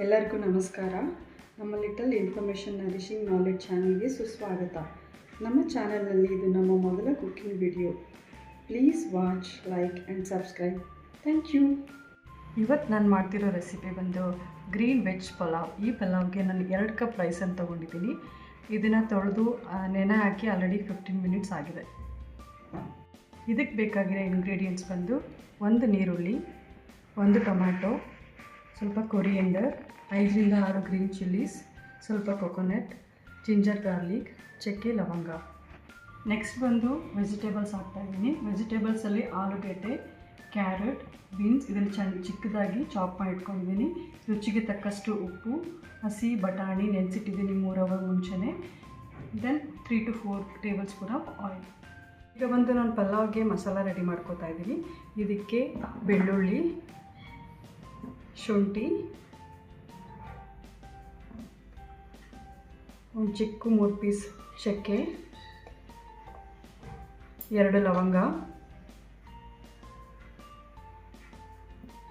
ಎಲ್ಲರಿಗೂ ನಮಸ್ಕಾರ. ನಮ್ಮ ಲಿಟಲ್ ಇನ್ಫಾರ್ಮೇಷನ್ ನರಿಶಿಂಗ್ ನಾಲೆಡ್ಜ್ ಚಾನಲ್ಗೆ ಸುಸ್ವಾಗತ. ನಮ್ಮ ಚಾನಲ್ನಲ್ಲಿ ಇದು ನಮ್ಮ ಮೊದಲ cooking video. Please watch, like and subscribe. Thank you. ಇವತ್ತು ನಾನು ಮಾಡ್ತಿರೋ ರೆಸಿಪಿ ಬಂದು ಗ್ರೀನ್ ವೆಜ್ ಪಲಾವ್. ಈ ಪಲಾವ್ಗೆ ನಾನು 2 ಕಪ್ ರೈಸನ್ನು ತೊಗೊಂಡಿದ್ದೀನಿ. ಇದನ್ನು ತೊಳೆದು ನೆನೆ ಹಾಕಿ ಆಲ್ರೆಡಿ 15 ಮಿನಿಟ್ಸ್ ಆಗಿದೆ. ಇದಕ್ಕೆ ಬೇಕಾಗಿರೋ ಇಂಗ್ರೀಡಿಯೆಂಟ್ಸ್ ಬಂದು 1 ನೀರುಳ್ಳಿ, 1 ಟೊಮ್ಯಾಟೊ, ಸ್ವಲ್ಪ ಕೊರಿಯಂಡರ್, 5 ರಿಂದ 6 ಗ್ರೀನ್ ಚಿಲ್ಲೀಸ್, ಸ್ವಲ್ಪ ಕೊಕೊನಟ್, ಜಿಂಜರ್ ಗಾರ್ಲಿಕ್, ಚಕ್ಕೆ, ಲವಂಗ. ನೆಕ್ಸ್ಟ್ ಬಂದು ವೆಜಿಟೇಬಲ್ಸ್ ಹಾಕ್ತಾಯಿದ್ದೀನಿ. ವೆಜಿಟೇಬಲ್ಸಲ್ಲಿ ಆಲೂಗೆಡ್ಡೆ, ಕ್ಯಾರೆಟ್, ಬೀನ್ಸ್ ಇದನ್ನು ಚಿಕ್ಕದಾಗಿ ಚಾಪ್ ಮಾಡಿ ಇಟ್ಕೊಂಡಿದ್ದೀನಿ. ರುಚಿಗೆ ತಕ್ಕಷ್ಟು ಉಪ್ಪು, ಹಸಿ ಬಟಾಣಿ ನೆನೆಸಿಟ್ಟಿದ್ದೀನಿ 3 ಅವರ್ ಮುಂಚೆನೇ. Then 3 to 4 tablespoon of oil. ಈಗ ಬಂದು ನಾನು ಪಲಾವ್ಗೆ ಮಸಾಲ ರೆಡಿ ಮಾಡ್ಕೋತಾ ಇದ್ದೀನಿ. ಇದಕ್ಕೆ ಬೆಳ್ಳುಳ್ಳಿ, ಶುಂಠಿ, ಒಂದು ಚಿಕ್ಕ 3 ಪೀಸ್ ಚಕ್ಕೆ, 2 ಲವಂಗ,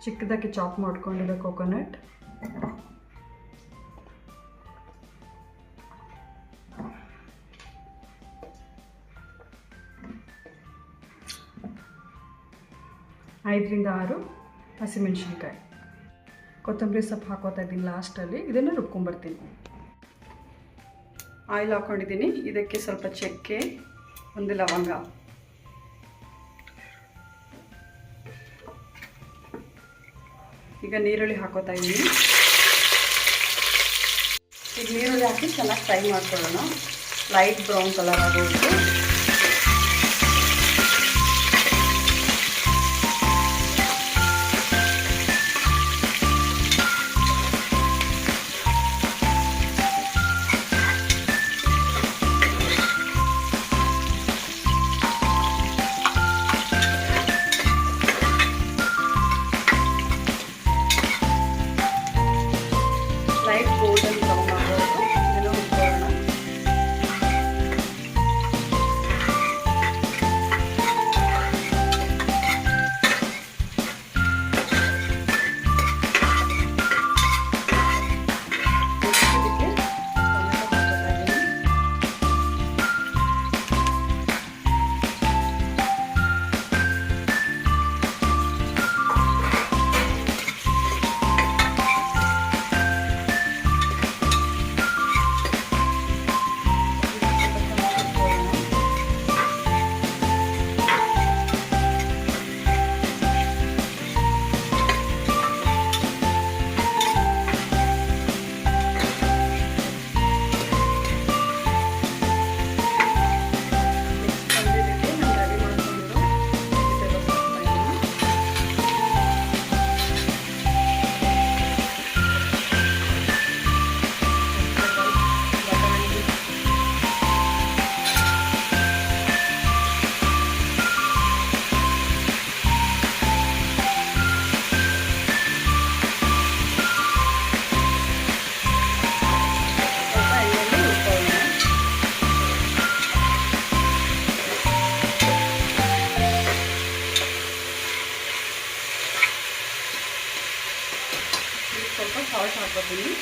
ಚಿಕ್ಕದಾಗಿ ಚಾಪ್ ಮಾಡ್ಕೊಂಡಿರೋ ಕೊಕೊನಟ್, ಐದರಿಂದ 6 ಹಸಿಮೆಣಸಿನ್ಕಾಯಿ, ಕೊತ್ತಂಬರಿ ಸೊಪ್ಪು ಹಾಕೋತಾ ಇದ್ದೀನಿ ಲಾಸ್ಟಲ್ಲಿ. ಇದನ್ನು ರುಬ್ಕೊಂಬರ್ತೀನಿ. ಆಯಿಲ್ ಹಾಕ್ಕೊಂಡಿದ್ದೀನಿ. ಇದಕ್ಕೆ ಸ್ವಲ್ಪ ಚಕ್ಕೆ, 1 ಲವಂಗ, ಈಗ ನೀರುಳ್ಳಿ ಹಾಕೋತಾ ಇದ್ದೀನಿ. ಈಗ ನೀರುಳ್ಳಿ ಹಾಕಿ ಚೆನ್ನಾಗಿ ಫ್ರೈ ಮಾಡ್ಕೊಳ್ಳೋಣ. ಲೈಟ್ ಬ್ರೌನ್ ಕಲರ್ ಆಗೋದು. ಲೈಟ್ ಗೋಲ್ಡನ್ ಬ್ರೌನ್ ಆಗೋದು. ಇದನ್ನು ಹುರ್ಕೊಳ್ಳೋಣ. ಸ್ವಲ್ಪ ಸಾಲ್ಟ್ ಹಾಕೋತೀನಿ.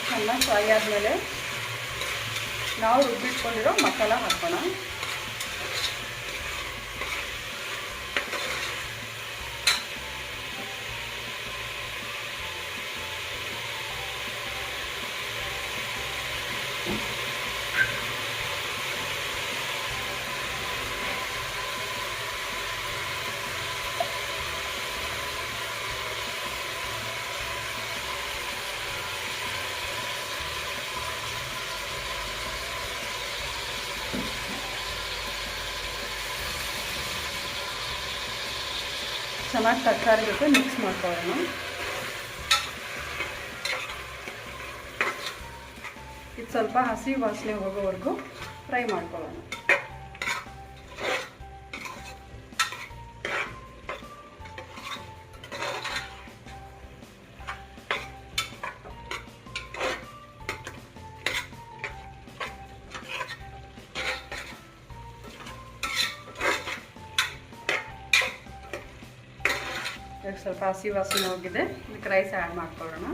ಚೆನ್ನಾಗಿ ಫ್ರೈ ಆದಮೇಲೆ ನಾವು ರುಬ್ಬಿಟ್ಕೊಂಡಿರೋ ಮಸಾಲ ಹಾಕೋಣ. ಚೆನ್ನಾಗಿ ತರಕಾರಿ ಜೊತೆ ಮಿಕ್ಸ್ ಮಾಡ್ಕೊಳ್ಳೋಣ. ಇದು ಸ್ವಲ್ಪ ಹಸಿ ವಾಸನೆ ಹೋಗೋವರೆಗೂ ಫ್ರೈ ಮಾಡ್ಕೊಳ್ಳೋಣ. ಇದಕ್ಕೆ ಸ್ವಲ್ಪ ಹಸಿ ವಾಸನೆ ಹೋಗಿದೆ. ಇದಕ್ಕೆ ರೈಸ್ ಆ್ಯಡ್ ಮಾಡ್ಕೊಳ್ಳೋಣ.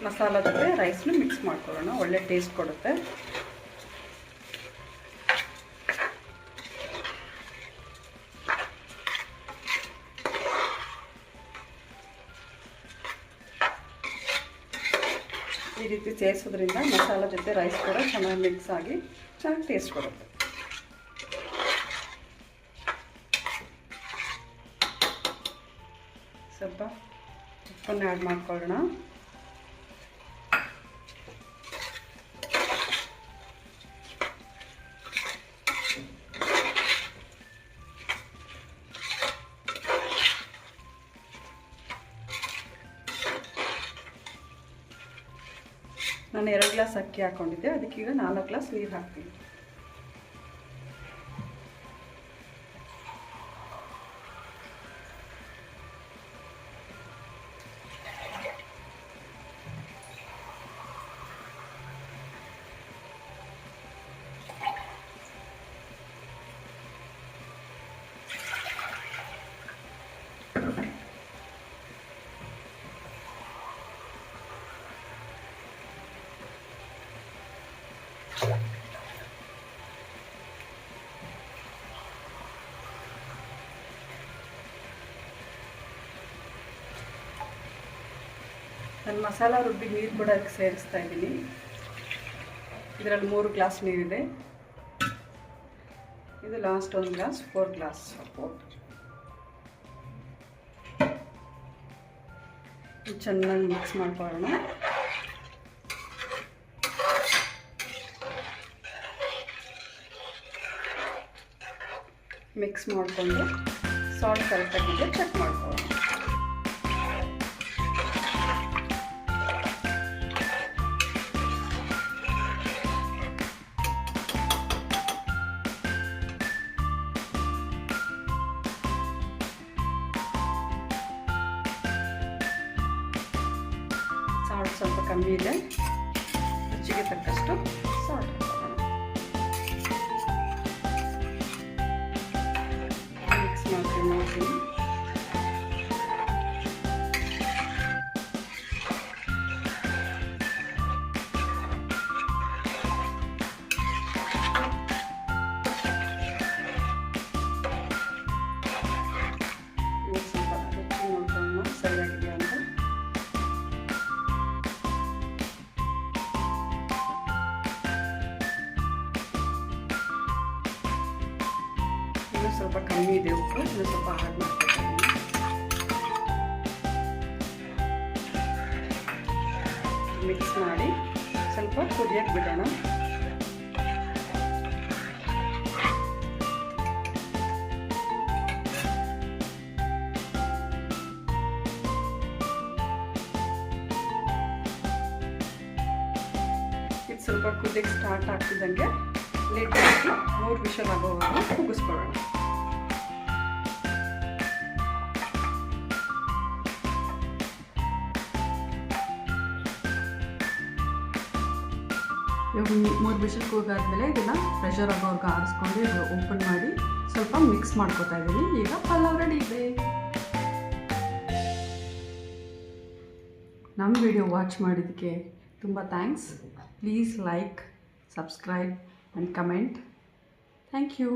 ಮಸಾಲ ಜೊತೆ ರೈಸ್ನ ಮಿಕ್ಸ್ ಮಾಡ್ಕೊಳ್ಳೋಣ, ಒಳ್ಳೆ ಟೇಸ್ಟ್ ಕೊಡುತ್ತೆ. ಈ ರೀತಿ ಸೇರಿಸೋದ್ರಿಂದ ಮಸಾಲ ಜೊತೆ ರೈಸ್ ಕೂಡ ಚೆನ್ನಾಗಿ ಮಿಕ್ಸ್ ಆಗಿ ಚೆನ್ನಾಗಿ ಟೇಸ್ಟ್ ಕೊಡುತ್ತೆ. ಸ್ವಲ್ಪ ಉಪ್ಪನ್ನು ಆ್ಯಡ್ ಮಾಡ್ಕೊಳ್ಳೋಣ. ನಾನು 2 ಗ್ಲಾಸ್ ಅಕ್ಕಿ ಹಾಕ್ಕೊಂಡಿದ್ದೆ, ಅದಕ್ಕೀಗ 4 ಗ್ಲಾಸ್ ನೀರು ಹಾಕ್ತೀನಿ. ನಾನು ಮಸಾಲ ರುಬ್ಬಿ ನೀರು ಕೂಡ ಅದಕ್ಕೆ ಸೇರಿಸ್ತಾ ಇದ್ದೀನಿ. ಇದರಲ್ಲಿ 3 ಗ್ಲಾಸ್ ನೀರಿದೆ. ಇದು ಲಾಸ್ಟ್ 1 ಗ್ಲಾಸ್, 4 ಗ್ಲಾಸ್ ಸಪೋರ್ಟ್. ಚೆನ್ನಾಗಿ ಮಿಕ್ಸ್ ಮಾಡ್ಕೊಳ್ಳೋಣ. ಮಿಕ್ಸ್ ಮಾಡಿಕೊಂಡು ಸಾಲ್ಟ್ ಕರೆಕ್ಟಾಗಿದೆ ಚೆಕ್ ಮಾಡ್ಕೊಳ್ಳೋಣ. ಸಾಲ್ಟ್ ಸ್ವಲ್ಪ ಕಮ್ಮಿ ಇದೆ, ರುಚಿಗೆ ತಕ್ಕಷ್ಟು ಸಾಲ್ಟ್ ಹಾಕೋಣ. ಮಿಕ್ಸ್ ಮಾಡ್ತೀನಿ. ಸ್ವಲ್ಪ ರುಚಿ ನೋಡ್ಕೊಳ್ಳೋಣ ಸರಿಯಾಗಿದೆಯಾ ಅಂತ. ಸ್ವಲ್ಪ ಕಮ್ಮಿ ಇದೆ ಉಪ್ಪು, ಇನ್ನು ಸ್ವಲ್ಪ ಆ್ಯಡ್ ಮಾಡ್ತೀನಿ. ಮಿಕ್ಸ್ ಮಾಡಿ ಸ್ವಲ್ಪ ಕುದಿಯಕ್ಕೆ ಬಿಡೋಣ. ಇದು ಸ್ವಲ್ಪ ಕುದಿಯಕ್ಕೆ ಸ್ಟಾರ್ಟ್ ಆಗ್ತಿದ್ದಂಗೆ ಲಿಡ್ ಹಾಕಿ 3 ವಿಷಲ್ ಆಗೋವರೆಗೂ ಕೂಗಿಸ್ಕೊಳ್ಳೋಣ. ಇವಾಗ 3 ವಿಷಲ್ ಕೂಗಾದ್ಮೇಲೆ ಇದನ್ನು ಪ್ರೆಷರ್ ಆಗೋರ್ಗೆ ಆರಿಸ್ಕೊಂಡು ಇದು ಓಪನ್ ಮಾಡಿ ಸ್ವಲ್ಪ ಮಿಕ್ಸ್ ಮಾಡ್ಕೊತಾ ಇದ್ದೀನಿ. ಈಗ ಪಲಾವ್ ರೆಡಿ ಇದೆ. ನಮ್ಮ ವಿಡಿಯೋ ವಾಚ್ ಮಾಡಿದ್ದಕ್ಕೆ ತುಂಬ thanks. Please like, subscribe and comment. Thank you.